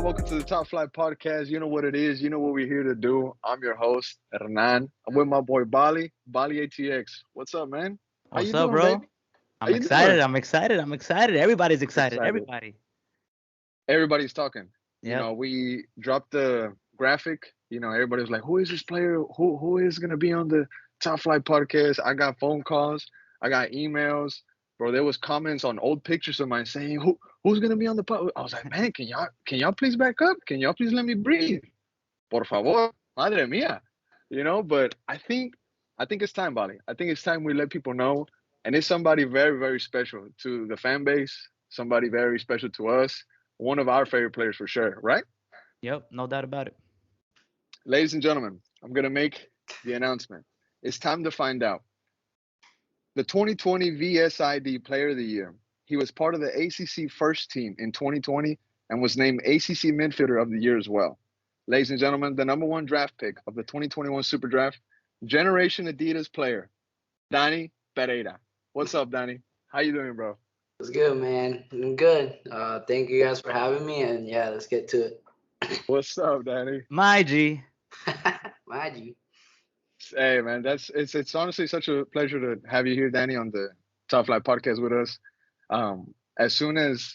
y'all? Welcome to the Top Flight Podcast. You know what it is. You know what we're here to do. I'm your host, Hernan. I'm with my boy Bali, Bali ATX. What's up, man? How What's you up, doing, bro? baby? How I'm you excited. doing? I'm excited. I'm excited. Everybody's excited. Excited. Everybody. Everybody's talking. Yep. We dropped the graphic. Everybody was like, "Who is this player? Who is gonna be on the Top Flight Podcast?" I got phone calls. I got emails. Bro, there was comments on old pictures of mine saying, "Who's gonna be on the pod?" I was like, "Man, can y'all please back up? Can y'all please let me breathe? Por favor, madre mía." But I think it's time, Bali. I think it's time we let people know, and it's somebody very, very special to the fan base. Somebody very special to us. One of our favorite players for sure, right? Yep. No doubt about it. Ladies and gentlemen, I'm gonna make the announcement. It's time to find out the 2020 VSID Player of the Year. He was part of the ACC first team in 2020 and was named ACC Midfielder of the Year as well. Ladies and gentlemen, the number one draft pick of the 2021 Super Draft, Generation Adidas player, Dani Pereira. What's up, Dani? How you doing, bro? It's good, man. I'm good. Thank you guys for having me, and yeah, let's get to it. What's up, Dani? My G. Mind you. Hey, man, it's honestly such a pleasure to have you here, Dani, on the Top Flight podcast with us. As soon as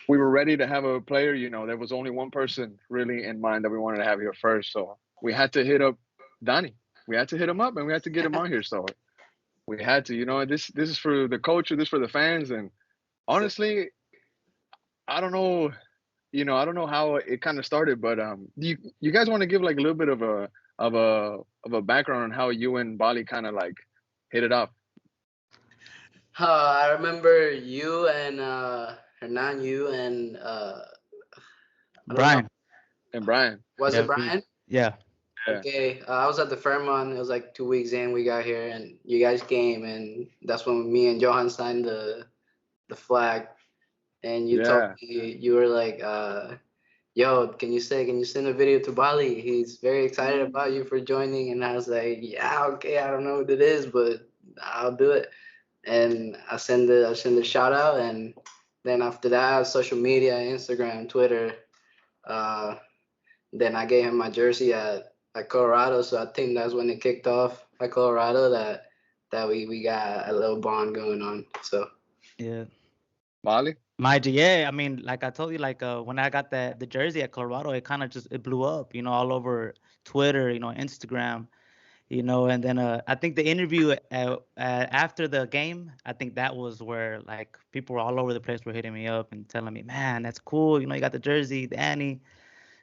we were ready to have a player, there was only one person really in mind that we wanted to have here first. So we had to hit up Dani. We had to hit him up and we had to get him on here. So we had to, this is for the culture, this is for the fans. And honestly, I don't know, I don't know how it kind of started, but you guys want to give like a little bit of a background on how you and Bali kind of like hit it off? I remember you and Hernan, you and I don't know. Brian. And Brian. Was Yeah. it Brian? Yeah. Yeah. Okay. I was at the Fairmont. It was like 2 weeks in. We got here, and you guys came, and that's when me and Johan signed the flag. And you told Yeah. me you were like, "Yo, can you send a video to Bali? He's very excited about you for joining." And I was like, "Yeah, okay. I don't know what it is, but I'll do it." And I send a shout out, and then after that, social media, Instagram, Twitter. Uh, then I gave him my jersey at Colorado, so I think that's when it kicked off at Colorado that we got a little bond going on. So Yeah. Bali? My G. Yeah. I mean, like I told you, like when I got the jersey at Colorado, it kind of just it blew up. All over Twitter. Instagram. And then I think the interview after the game, I think that was where like people were all over the place were hitting me up and telling me, man, that's cool. You got the jersey, Danny.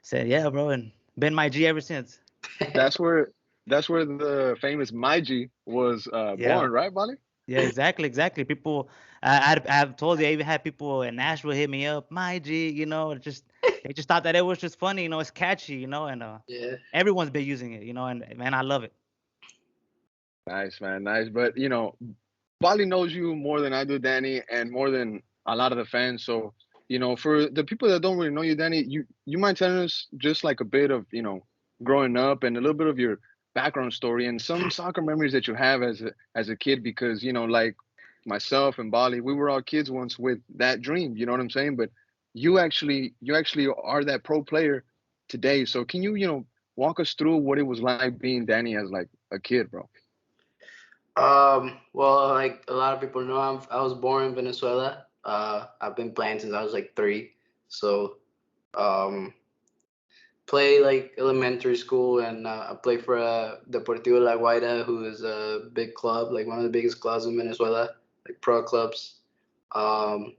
Said, yeah, bro, and been my G ever since. That's where the famous Maiji was Yeah, born, right, Bali? yeah, exactly. People, I've told you, I even had people in Nashville hit me up, my G, just they just thought that it was just funny, it's catchy, and yeah. everyone's been using it, and man, I love it. Nice, man, nice. But Bali knows you more than I do, Danny, and more than a lot of the fans. So for the people that don't really know you, Danny, you mind telling us just like a bit of growing up and a little bit of your background story and some soccer memories that you have as a kid, because like myself and Bali, we were all kids once with that dream. You know what I'm saying? But you actually are that pro player today. So can you walk us through what it was like being Danny as like a kid, bro? Well, like a lot of people know, I was born in Venezuela. I've been playing since I was like 3. So, um, play like elementary school, and I play for Deportivo La Guaira, who is a big club, like one of the biggest clubs in Venezuela, like pro clubs. Um,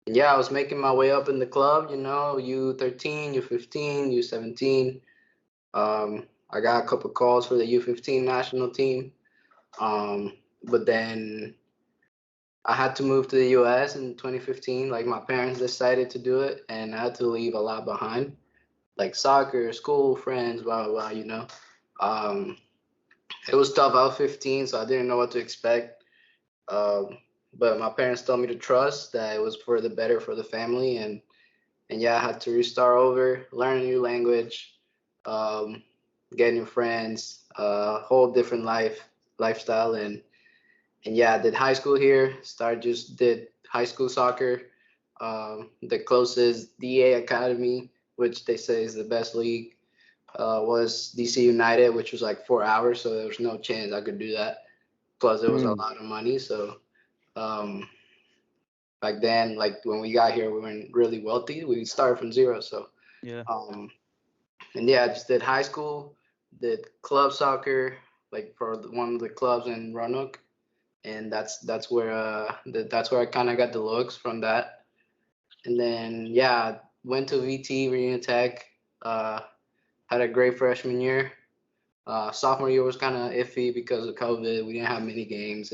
and yeah, I was making my way up in the club, U13, U15, U17. I got a couple calls for the U15 national team. But then I had to move to the US in 2015. Like my parents decided to do it, and I had to leave a lot behind, like soccer, school, friends, blah blah blah. Um, it was tough. I was 15, so I didn't know what to expect. Um, but my parents told me to trust that it was for the better for the family, and yeah, I had to restart over, learn a new language, um, get new friends, whole different lifestyle, and yeah, I did high school here. Did high school soccer. The closest DA academy which they say is the best league, was DC United, which was like 4 hours, so there was no chance I could do that. Plus, it was a lot of money, so back then, like when we got here, we weren't really wealthy. We started from zero, so Yeah. and yeah, I just did high school, did club soccer, like for one of the clubs in Roanoke, and that's where I kind of got the looks from that. And then yeah, went to VT Virginia Tech. Had a great freshman year. Sophomore year was kind of iffy because of COVID. We didn't have many games,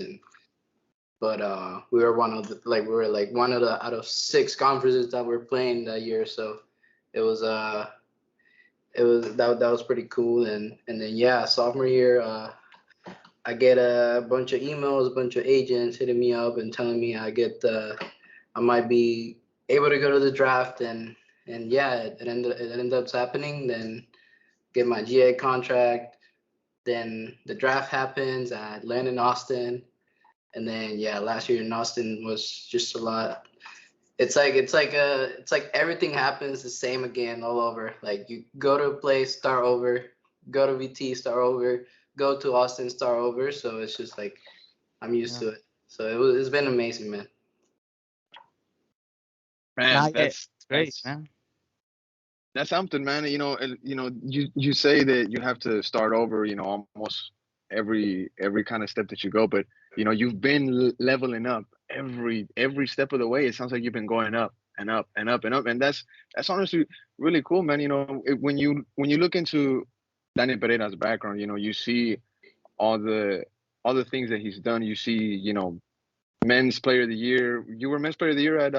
but we were one of the out of 6 conferences that were playing that year. So it was that was pretty cool. And then yeah, sophomore year, I get a bunch of emails, a bunch of agents hitting me up and telling me I might be able to go to the draft, and yeah, it ended up happening. Then get my GA contract. Then the draft happens. I land in Austin, and then yeah, last year in Austin was just a lot. It's like everything happens the same again all over. Like you go to a place, start over, go to VT, start over, go to Austin, start over. So it's just like I'm used to it. So it's been amazing, man. Man, It's great, man. That's something, man. You say that you have to start over, almost every kind of step that you go, but you've been leveling up every step of the way. It sounds like you've been going up and up and up and up, and that's honestly really cool, man. When you look into Dani Pereira's background, you see all the things that he's done. You see, men's player of the year. You were men's player of the year at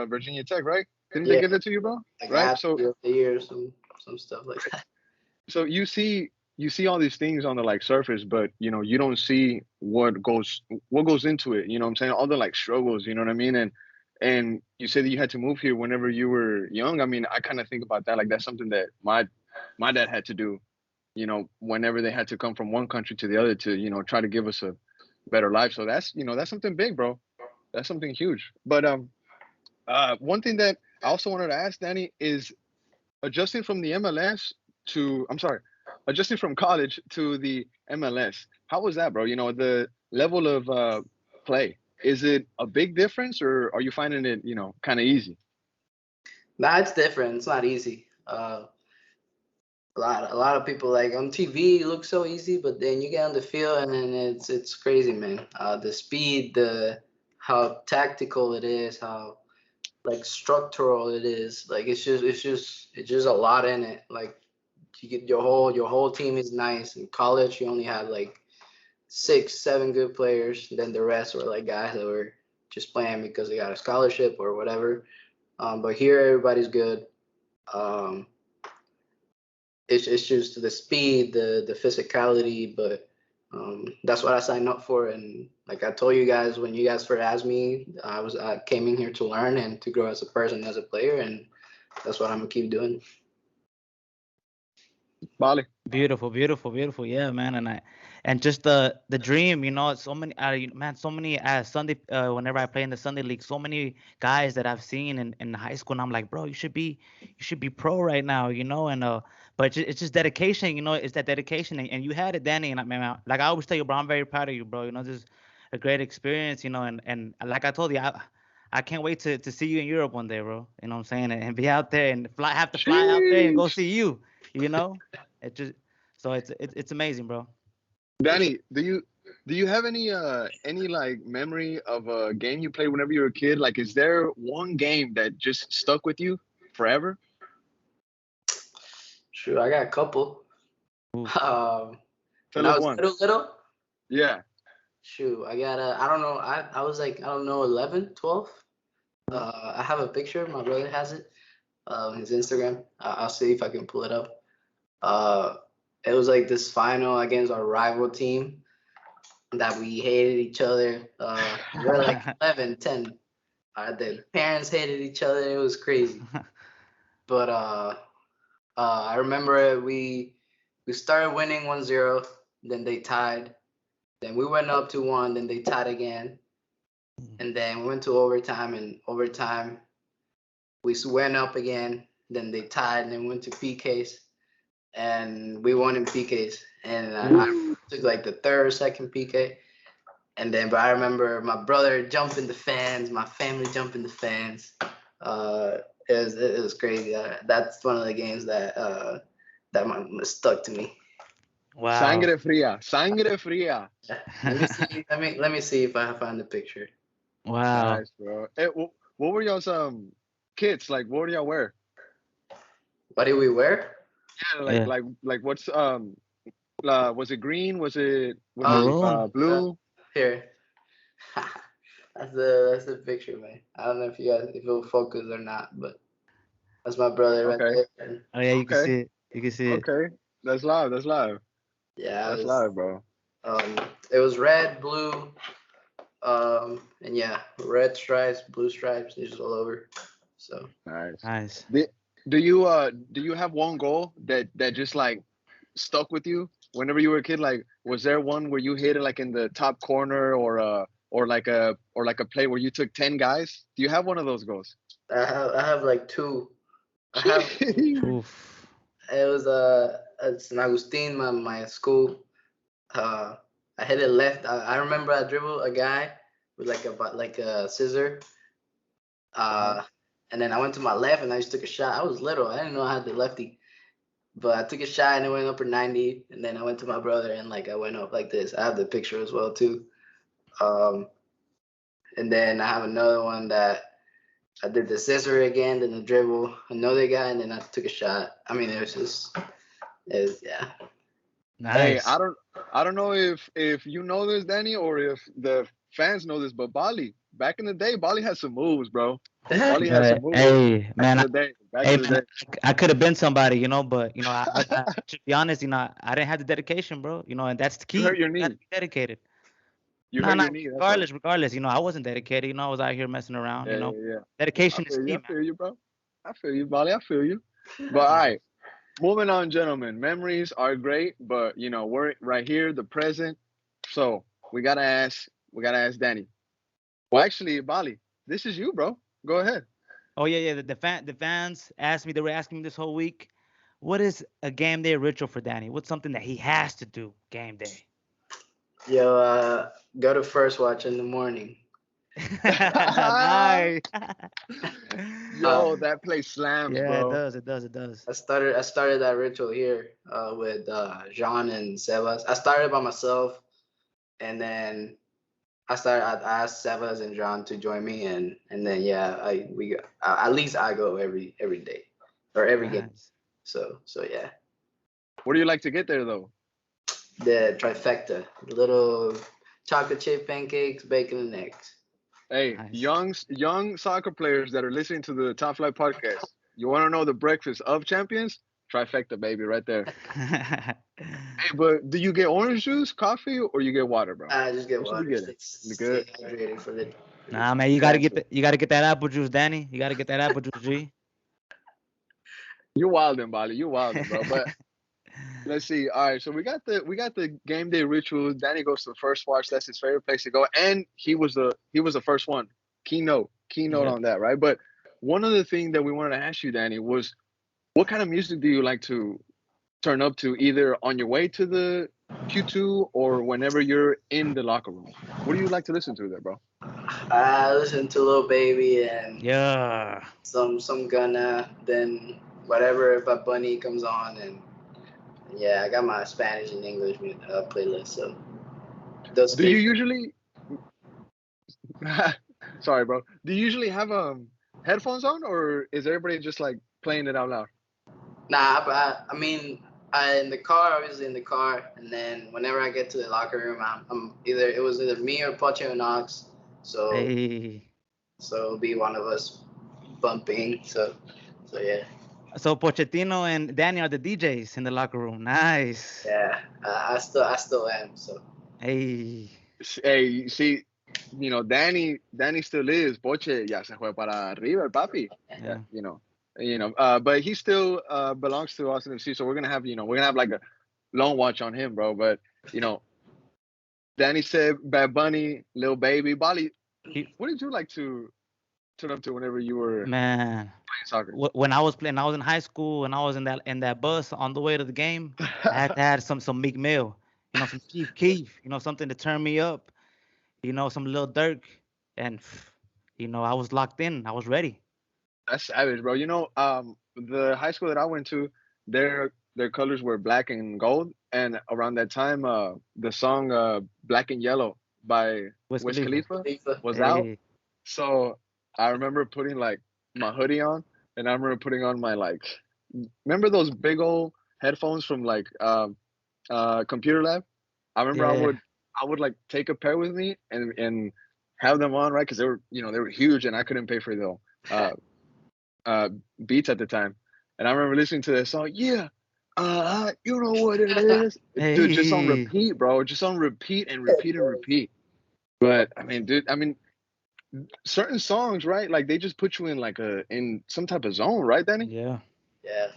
Virginia Tech, right? Didn't they give it to you, bro? Like right. So the year, some stuff like that. So you see all these things on the like surface, but you don't see what goes into it. You know what I'm saying? All the like struggles. You know what I mean? And you say that you had to move here whenever you were young. I mean, I kind of think about that. Like that's something that my dad had to do. Whenever they had to come from one country to the other to try to give us a better life. So that's that's something big, bro. That's something huge. But one thing that I also wanted to ask Dani is adjusting from the MLS adjusting from college to the MLS. How was that, bro? The level of play. Is it a big difference, or are you finding it, kind of easy? Nah, it's different. It's not easy. A lot of people like on TV it looks so easy, but then you get on the field and then it's crazy, man. The speed, how tactical it is, how like structural it is. Like it's just a lot in it. Like you get your whole team is nice. In college, you only had like 6, 7 good players. Then the rest were like guys that were just playing because they got a scholarship or whatever. But here, everybody's good. It's just the speed, the physicality, but that's what I signed up for. And like I told you guys, when you guys first asked me, I came in here to learn and to grow as a person, as a player, and that's what I'm gonna keep doing. Bali. Beautiful, beautiful, beautiful. Yeah, man, and just the dream, so many, so many Sunday. Whenever I play in the Sunday league, so many guys that I've seen in high school, and I'm like, bro, you should be pro right now, and but it's just dedication, it's that dedication, and you had it, Dani, and like I always tell you, bro, I'm very proud of you, bro. This is a great experience, and like I told you, I can't wait to see you in Europe one day, bro. You know what I'm saying, and be out there and have to fly out there and go see you, It just it's amazing, bro. Dani, do you have any like memory of a game you played whenever you were a kid? Like, is there one game that just stuck with you forever? Sure, I got a couple. When I was little. Yeah. Shoot, I got I don't know. I was like, I don't know, 11, 12. I have a picture. My brother has it. His Instagram. I'll see if I can pull it up. It was like this final against our rival team that we hated each other. We're like 11, 10. The parents hated each other. It was crazy. But I remember we started winning 1-0. Then they tied. Then we went up 2-1. Then they tied again. And then we went to overtime. And overtime, we went up again. Then they tied and then went to PKs, and we won in PKs. And I took like the third or second PK. And then, but I remember my brother jumped in the fans, my family jumped in the fans. It was crazy. That's one of the games that stuck to me. Wow. Sangre fría, sangre fría. Let me see. Let me see if I find the picture. Wow. Nice, bro. Hey, what were y'all's kits like? What did y'all wear? What did we wear? Yeah, Yeah. like what's was it green? Was it Maroon. blue? Here. That's the picture, man. I don't know if you guys if it'll focus or not, but that's my brother right Okay, there. Oh yeah, you can okay, see it. You can see it. okay. That's live. That's live. Yeah, That's live, bro. it was red, blue, and yeah, red stripes, blue stripes, just all over. So Nice. Nice. Do you have one goal that just like stuck with you whenever you were a kid? Like, was there one where you hit it like in the top corner or like a play where you took 10 guys? Do you have one of those goals? I have like two. I have Oof. it was it's San Agustin, my school. I hit it left. I remember I dribbled a guy with like a scissor. And then I went to my left and I just took a shot. I was little. I didn't know I had the lefty. But I took a shot and it went up for 90. And then I went to my brother and like I went up like this. I have the picture as well too. And then I have another one that I did the scissor again, then the dribble, another guy, and then I took a shot. I mean, yeah. Hey, Nice. I don't know if you know this, Danny, or if the fans know this, but Bali, back in the day, Bali had some moves, bro. Bali had some moves Hey back in man, the day. Back hey in the man, day. I could have been somebody, but to be honest, I didn't have the dedication, bro. And that's the You key. hurt your You gotta knee. be dedicated. You No, hurt no, your knee. That's all. regardless, I wasn't dedicated. I was out here messing around. Yeah, yeah, yeah. I Dedication is feel you. key, I man. feel you, bro. I feel you, Bali. I feel you. But all right, moving on, gentlemen. Memories are great, but we're right here, the present. So we gotta ask Danny. Well, actually, Bali, this is you, bro. Go ahead. Oh yeah, yeah. The fans asked me. They were asking me this whole week, what is a game day ritual for Danny? What's something that he has to do game day? Yo, go to first watch in the morning. Nice. Yo, that place slams, Yeah, it bro. does. It does. It does. I started that ritual here with Jean and Sebas. I started by myself, and then I asked Sebas and Jean to join me, and then yeah, at least I go every day or every game. Nice. So yeah, What do you like to get there, though? the trifecta, the little chocolate chip pancakes, bacon and eggs. Hey, Nice. young soccer players that are listening to the Top Flight podcast, you want to know the breakfast of champions? Trifecta, baby, right there. Hey, but do you get orange juice, coffee, or you get water, bro? I just get What should we water, get? You stay good? hydrated for the. Nah, man, you gotta get Gotcha. you gotta get that apple juice, Danny. You gotta get that apple juice, G. You wildin', Bali. You wildin', bro. But let's see. All right, so we got the game day rituals. Danny goes to the first watch. That's his favorite place to go, and he was the first one. Keynote Yep. on that, right? But one other thing that we wanted to ask you, Danny, was what kind of music do you like to turn up to, either on your way to the Q2 or whenever you're in the locker room? What do you like to listen to there, bro? I listen to Lil Baby and Yeah. some Gunna, then whatever Bad Bunny comes on, and yeah, I got my Spanish and English playlist. So those Do you three. usually sorry, bro. Do you usually have headphones on, or is everybody just like playing it out loud? Nah, but I mean, I in the car, obviously in the car, and then whenever I get to the locker room, I'm it was either me or Poche or Knox, so Hey. it'll be one of us bumping. So yeah, So Pochettino and Danny are the DJs in the locker room. Nice. yeah, I still am. So Hey. Hey, see, Danny still is. Poche ya se fue para arriba, el papi. Yeah, Yeah. but he still belongs to Austin FC. So we're gonna have like a long watch on him, bro. But you know, Danny said Bad Bunny, Lil Baby, Bali. He What did you like to? turn up to whenever you were Man, playing soccer? when I was playing, I was in high school and I was in that bus on the way to the game. I had to have some Meek Mill, some Chief Keef, something to turn me up, some Lil Durk, and I was locked in. I was ready. That's savage, bro. The high school that I went to, their colors were black and gold, and around that time, the song "Black and Yellow" by Wiz Wiz Khalifa. Khalifa FIFA. was out. Hey, So I remember putting like my hoodie on, and I remember putting on my like, remember those big old headphones from like computer lab? I remember yeah, I would like take a pair with me and have them on, right? Because they were huge, and I couldn't pay for the uh, uh, beats at the time. And I remember listening to that song. Yeah, you know what it is, dude. Just on hey, repeat, bro. Just on repeat and repeat and repeat. But I mean, dude. I mean, certain songs, right? Like they just put you in like in some type of zone, right, Danny? yeah. Yeah.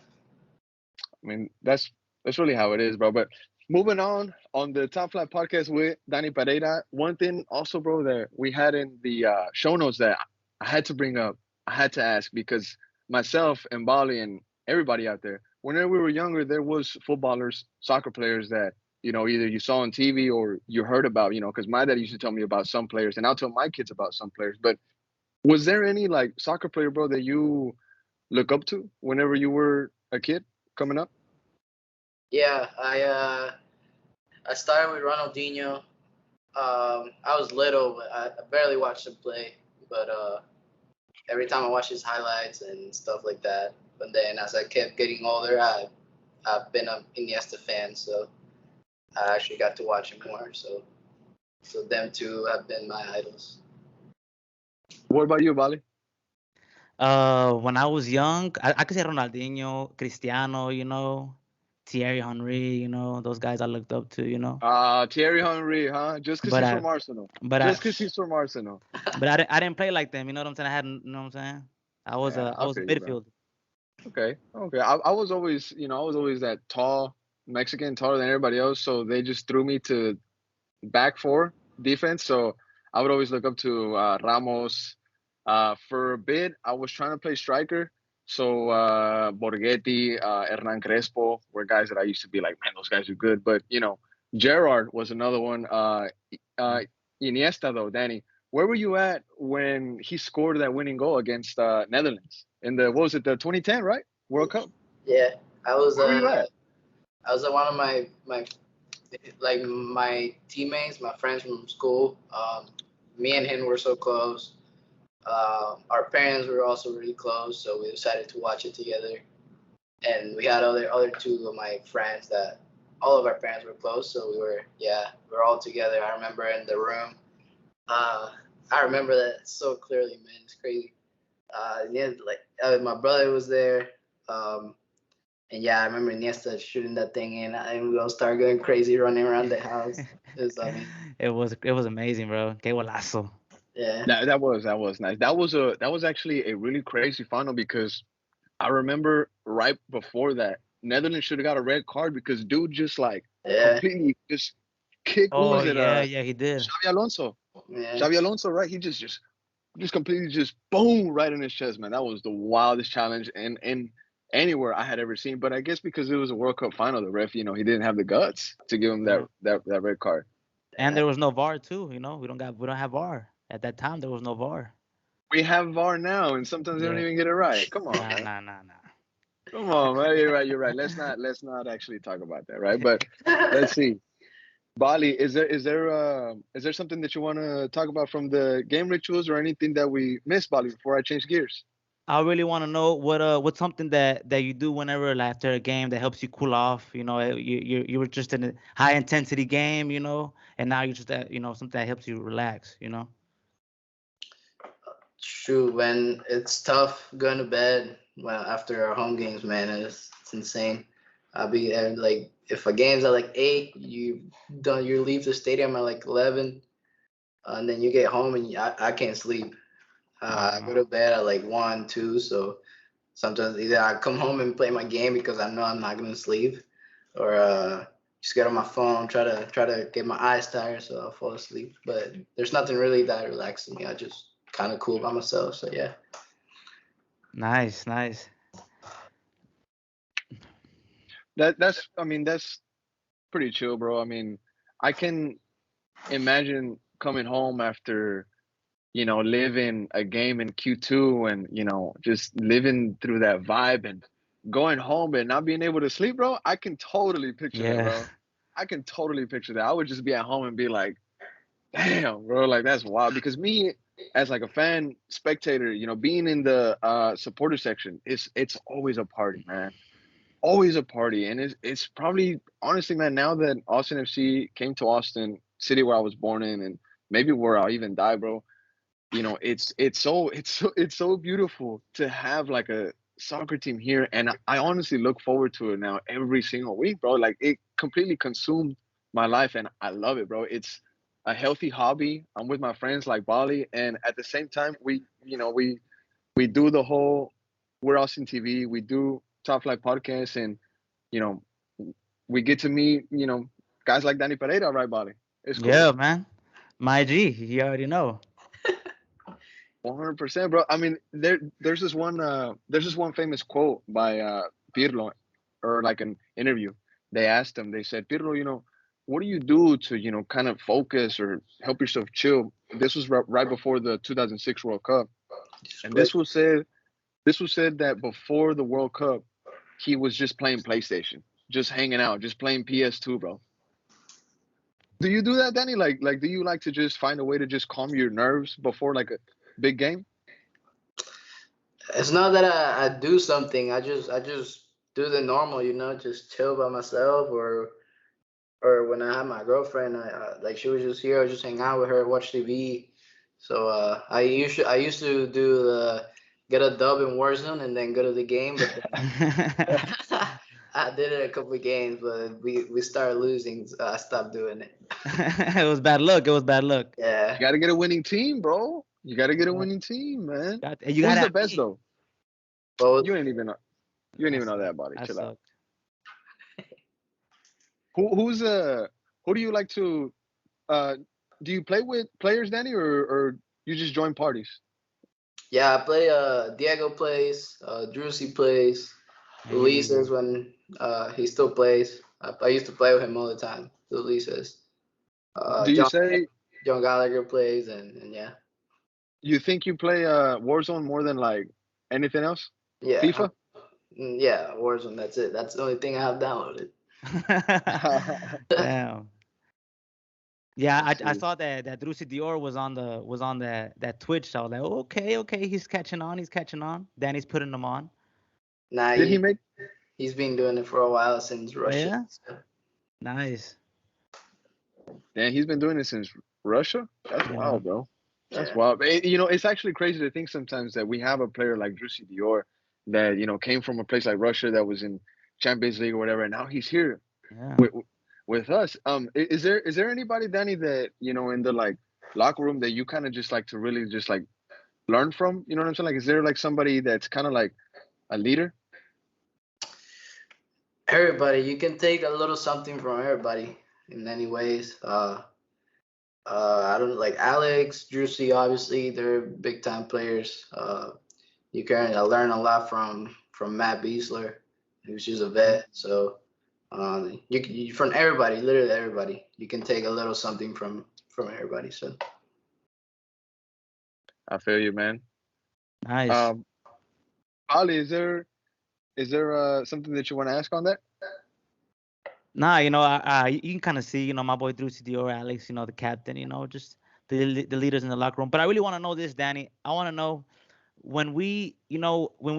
I mean, that's really how it is, bro. But moving on the Top Flight podcast with Dani Pereira, one thing also, bro, that we had in the show notes that I had to bring up, I had to ask because myself and Bali and everybody out there, whenever we were younger, there was footballers, soccer players that either you saw on TV or you heard about, because my dad used to tell me about some players, and I'll tell my kids about some players. But was there any like soccer player, bro, that you look up to whenever you were a kid coming up? Yeah. I started with Ronaldinho. I was little, but I barely watched him play. But every time I watch his highlights and stuff like that. But then as I kept getting older, I've been an Iniesta fan, so I actually got to watch him more. So them two have been my idols. What about you, Bali? When I was young, I could say Ronaldinho, Cristiano, Thierry Henry, those guys I looked up to. Thierry Henry, huh? Just because But he's I, from Arsenal. but I, Just because he's from Arsenal. but I didn't play like them. You know what I'm saying? You know what I'm saying? Yeah, I I was a feel you, bro. midfielder. Okay, okay. I was always, I was always that tall Mexican, taller than everybody else. So they just threw me to back four defense. So I would always look up to Ramos. For a bit, I was trying to play striker. So Borghetti, Hernan Crespo were guys that I used to be like, man, those guys are good. But Gerard was another one. Uh, Iniesta though, Danny, where were you at when he scored that winning goal against Netherlands in the what was it, the 2010 right World Cup? Yeah, I was Where were you at? one of my teammates, my friends from school. Me and him were so close. Our parents were also really close, so we decided to watch it together. And we had other two of my friends that all of our parents were close, so we were all together. I remember in the room. Uh, I remember that so clearly, man. It's crazy. My brother was there. Um, and yeah, I remember Iniesta shooting that thing in, and we all started going crazy, running around the house. It was, I mean, It was amazing, bro. Que golazo. yeah, That was nice. That was actually a really crazy final because I remember right before that, Netherlands should have got a red card because dude just like yeah, completely just kicked. What Oh was it? yeah, yeah, he did. Xavi Alonso. yeah. Xavi Alonso, right? He just completely just boom right in his chest, man. That was the wildest challenge in anywhere I had ever seen. But I guess because it was a World Cup final, the ref, he didn't have the guts to give him that Yeah. that red card. And there was no VAR too. We don't have VAR at that time. There was no VAR. We have VAR now, and sometimes they don't Yeah. even get it right. Come on, Nah, man. nah, nah, nah. Come on, man. You're right. You're right. Let's not actually talk about that, right? But let's see. Bali, is there something that you want to talk about from the game rituals or anything that we missed, Bali, before I change gears? I really want to know what's something that you do whenever like, after a game that helps you cool off. You were just in a high intensity game, and now you're just at something that helps you relax. True. When it's tough going to bed, well, after our home games, man, it's insane. I'll be there like if a game's at like 8, you leave the stadium at like 11, and then you get home and I can't sleep. I go Uh, to bed at like 1, 2, so sometimes either I come home and play my game because I know I'm not gonna sleep, or just get on my phone, try to get my eyes tired so I'll fall asleep. But there's nothing really that relaxes me. I just kind of cool by myself. So yeah. Nice, nice. That's pretty chill, bro. I mean, I can imagine coming home after living a game in Q2 and just living through that vibe and going home and not being able to sleep, bro. I can totally picture that, Yeah. bro. I can totally picture that. I would just be at home and be like, damn, bro, like that's wild. Because me, as like a fan spectator, being in the supporter section, it's always a party, man. Always a party, and it's probably honestly, man. Now that Austin FC came to Austin, city where I was born in, and maybe where I'll even die, bro. It's so beautiful to have like a soccer team here, and I honestly look forward to it now every single week, bro. Like it completely consumed my life, and I love it, bro. It's a healthy hobby. I'm with my friends like Bali, and at the same time, we do the whole we're Austin TV. We do Top Flight podcast, and you know we get to meet guys like Dani Pereira, right, Bali? It's cool. Yeah, man. My G, you already know. 100%, bro. I mean, there's this one famous quote by Pirlo, or like an interview. They asked him. They said, Pirlo, what do you do to kind of focus or help yourself chill? This was right before the 2006 World Cup, and this was said that before the World Cup, he was just playing PlayStation, just hanging out, just playing PS2, bro. Do you do that, Danny? Like, do you like to just find a way to just calm your nerves before like a big game? It's not that I do something. I just do the normal, just chill by myself, or when I had my girlfriend, like she was just here, I just hang out with her, watch TV. So I used to do the get a dub in Warzone and then go to the game, but then I did it a couple of games, but we started losing, so I stopped doing it. It was bad luck. It was bad luck. You Yeah. got to get a winning team, bro. You got to get a winning team, man. You Who's gotta the have best me. though? Both. You ain't even know. You ain't I even know suck. that, buddy. I Chill out. suck. Who do you like to? Uh, do you play with players, Danny, or you just join parties? Yeah, I play. Diego plays. Drusy plays. Hey. Ulises when he still plays. I used to play with him all the time. Ulises. Do you John say John Gallagher plays, and yeah, you think you play Warzone more than like anything else? yeah, FIFA? yeah. Warzone. That's it. That's the only thing I have downloaded. Damn. Yeah, I I see. saw that Drusi Dior was on that Twitch. So I was like, okay, okay, he's catching on. He's catching on. Danny's putting him on. Nah, Did he make? he's been doing it for a while since Oh, Russia. yeah, So, nice. Dan, he's been doing it since Russia. That's Yeah, wild, bro. That's yeah, wild. It's actually crazy to think sometimes that we have a player like Drusy Dior that came from a place like Russia that was in Champions League or whatever, and now he's here yeah. with with us. Is there anybody, Danny, that in the like locker room that you kind of just like to really just like learn from? You know what I'm saying? Like, is there like somebody that's kind of like a leader? everybody. You can take a little something from everybody in many ways. I don't like Alex, Drusy. Obviously, they're big time players. You can learn a lot from Matt Beasler, who's just a vet. So you from everybody, literally everybody. You can take a little something from everybody. So I feel you, man. Nice. Um, Ali, is there something that you want to ask on that? Nah, you can kind of see, my boy Drusi Dior, Alex, the captain, just the leaders in the locker room. But I really want to know this, Danny. I want to know when we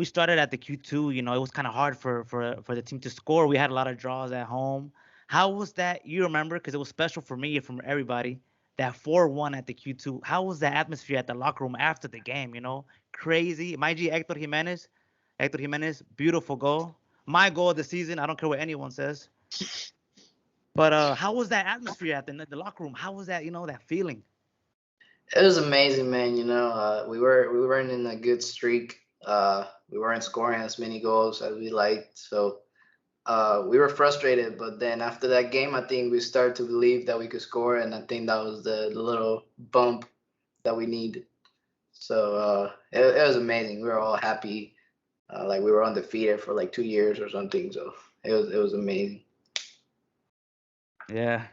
started at the Q2, it was kind of hard for the team to score. We had a lot of draws at home. How was that? You remember? Because it was special for me and from everybody. That 4-1 at the Q2. How was the atmosphere at the locker room after the game? Crazy. My G, Hector Jimenez, beautiful goal. My goal of the season. I don't care what anyone says. But how was that atmosphere at the locker room? How was that? That feeling. it was amazing, man. We weren't in a good streak. We weren't scoring as many goals as we liked. So we were frustrated. But then after that game, I think we started to believe that we could score, and I think that was the little bump that we needed. So it was amazing. We were all happy. Like we were undefeated for like 2 years or something. So it was amazing. Yeah.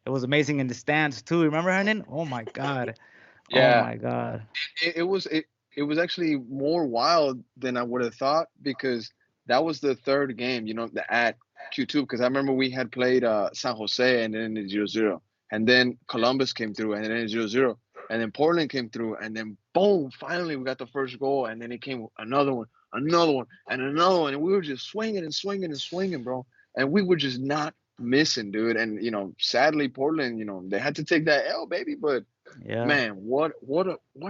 It was amazing in the stands too. Remember Hernan? Oh my God. Oh Yeah, my God. it was actually more wild than I would have thought because that was the third game, the at Q2. Because I remember we had played San Jose and then the 0-0, and then Columbus came through and then 0-0, and then Portland came through, and then boom, finally we got the first goal, and then it came another one, and another one, and we were just swinging and swinging and swinging, bro, and we were just not missing, dude. And sadly, Portland, they had to take that L, baby, but Yeah. man, what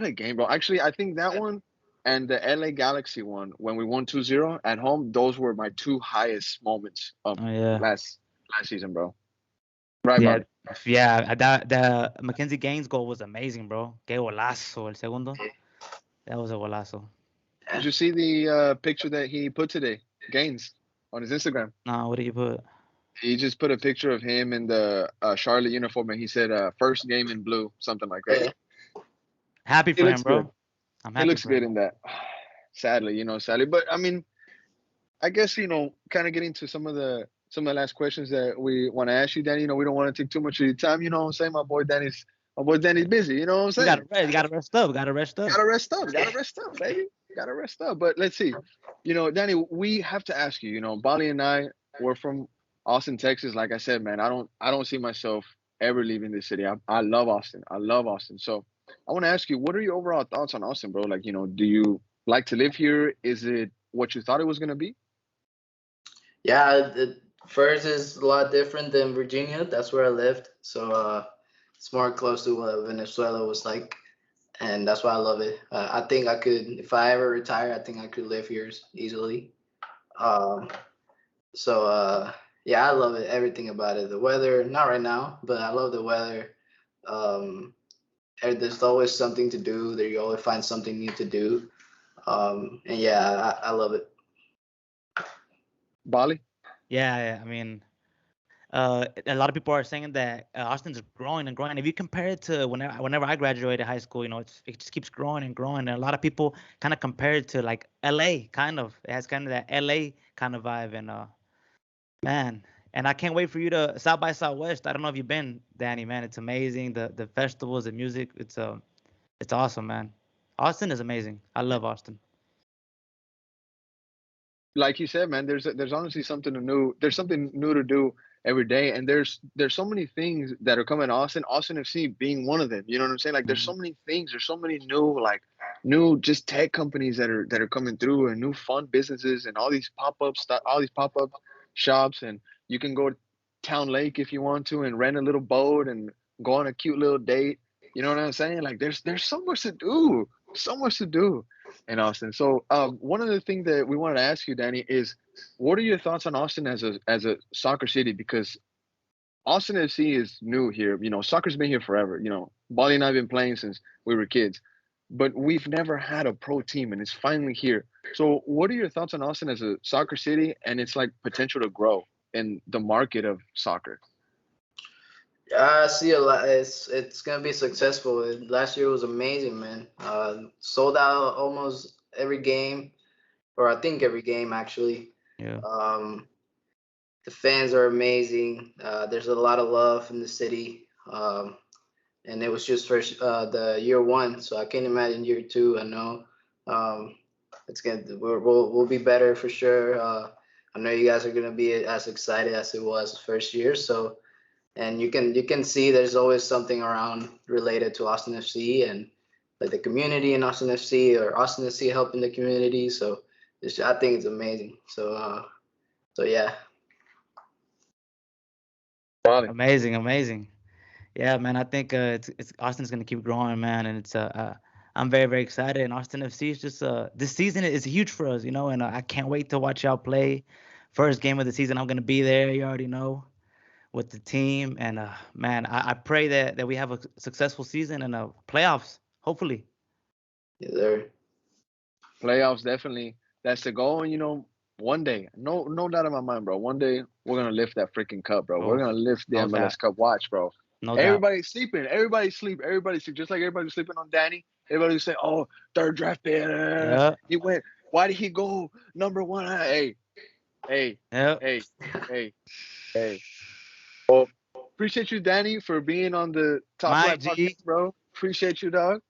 a game, bro. Actually, I think that one and the LA Galaxy one when we won 2-0 at home, those were my two highest moments of Oh yeah. last season, bro. Right, Yeah. Bali? Yeah. That the Mackenzie Gaines goal was amazing, bro. Que golazo el segundo. That was a golazo. Did you see the picture that he put today, Gaines, on his Instagram? Nah, what did you put? He just put a picture of him in the Charlotte uniform, and he said first game in blue, something like that. Yeah. Happy He for him, looks good. bro. I'm He happy looks for good him. in that. Sadly, sadly. But I mean, I guess kind of getting to some of the last questions that we want to ask you, Danny. We don't want to take too much of your time. You know what I'm saying? My boy Danny's busy. You know what I'm You saying? gotta rest up. Gotta rest up. Gotta rest up. Gotta rest up, baby. Gotta rest up. But let's see. Danny, we have to ask you. Bali and I were from Austin, Texas. Like I said, man, I don't see myself ever leaving this city. I love Austin. I love Austin. So I want to ask you, what are your overall thoughts on Austin, bro? Like, do you like to live here? Is it what you thought it was gonna be? Yeah, first is a lot different than Virginia. That's where I lived. So it's more close to what Venezuela was like. And that's why I love it. I think I could, if I ever retire, I think I could live here easily. Um, so yeah, I love it. Everything about it. The weather, not right now, but I love the weather. Um, there's always something to do. There you always find something new to do. And yeah, I love it. Bali? Yeah. I mean, a lot of people are saying that Austin's growing and growing. If you compare it to whenever I graduated high school, it just keeps growing and growing. And a lot of people kind of compare it to like LA, kind of. It has kind of that LA kind of vibe. And man, and I can't wait for you to South by Southwest. I don't know if you've been, Danny. Man, it's amazing. The festivals, the music. It's awesome, man. Austin is amazing. I love Austin. Like you said, man, there's honestly something new. There's something new to do every day, and there's so many things that are coming to Austin. Austin FC being one of them. You know what I'm saying? Like there's Mhm. so many things. There's so many new just tech companies that are coming through, and new fun businesses, and all these pop up shops, and you can go to Town Lake if you want to, and rent a little boat and go on a cute little date. You know what I'm saying? Like there's so much to do, so much to do in Austin. So one of the things that we wanted to ask you, Danny, is what are your thoughts on Austin as a soccer city? Because Austin FC is new here. Soccer's been here forever. Bali and I've been playing since we were kids, but we've never had a pro team, and it's finally here. So what are your thoughts on Austin as a soccer city and its like potential to grow in the market of soccer? I see a lot. It's gonna be successful. Last year was amazing, man. Sold out almost every game, or I think every game actually. Yeah. Um, the fans are amazing. There's a lot of love in the city, and it was just first the year one, so I can't imagine year two. I know um, it's gonna we'll be better for sure. I know you guys are gonna be as excited as it was first year. So and you can see there's always something around related to Austin FC and like the community in Austin FC or Austin FC helping the community. So I think it's amazing. So yeah. Bali. Amazing, amazing. Yeah, man. I think it's Austin's gonna keep growing, man, and I'm very very excited. And Austin FC is just this season is huge for us, and I can't wait to watch y'all play. First game of the season, I'm gonna be there. You already know with the team, and man, I pray that we have a successful season and playoffs, hopefully. Yes, sir. Playoffs, definitely. That's the goal. And one day, no doubt in my mind, bro. One day we're gonna lift that freaking cup, bro. We're Oh, gonna lift the no MLS doubt, Cup. Watch, bro. No doubt. Everybody's sleeping. Everybody's sleep. Everybody's sleep. Just like everybody's sleeping on Dani. Everybody say, "Oh, third draft pick. Yeah. He went. Why did he go number one?" Hey, hey, Yeah. hey, hey, hey. Well, appreciate you, Dani, for being on the Top My Flight G. podcast, bro. Appreciate you, dog.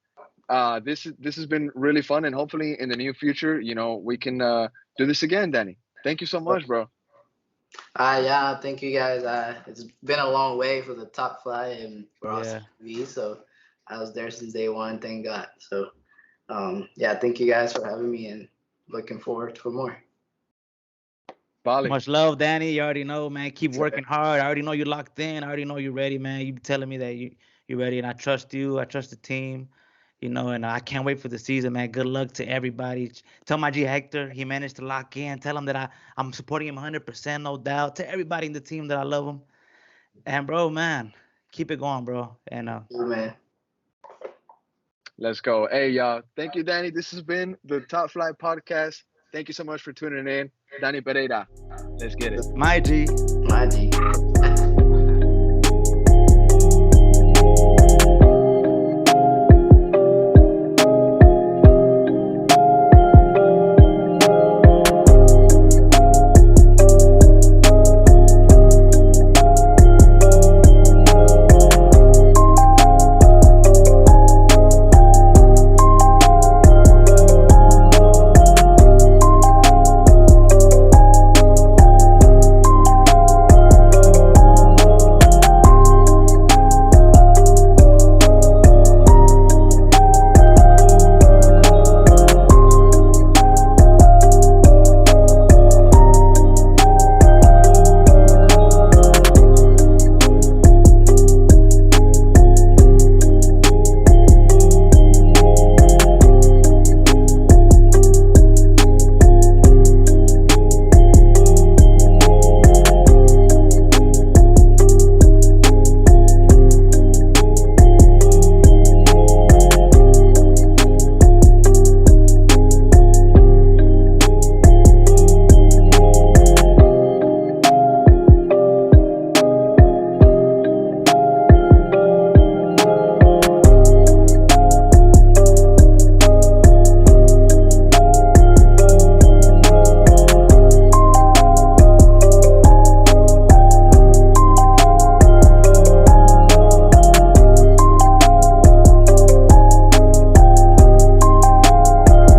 This has been really fun, and hopefully in the near future, we can do this again, Dani. Thank you so much, bro. Yeah, thank you guys. It's been a long way for the top flight and for us Yeah. TV. So I was there since day one, thank God. So yeah, thank you guys for having me and looking forward for more. Bali. Much love, Dani. You already know, man. Keep working hard. I already know you're locked in. I already know you're ready, man. You be telling me that you're ready, and I trust you. I trust the team. And I can't wait for the season, man. Good luck to everybody. Tell my G Hector he managed to lock in. Tell him that I'm supporting him 100%, no doubt. To everybody in the team that I love him. And bro, man, keep it going, bro. And Man. Let's go. Hey, y'all. Thank you, Dani. This has been the Top Flight podcast. Thank you so much for tuning in. Dani Pereira. Let's get it. my G. My G.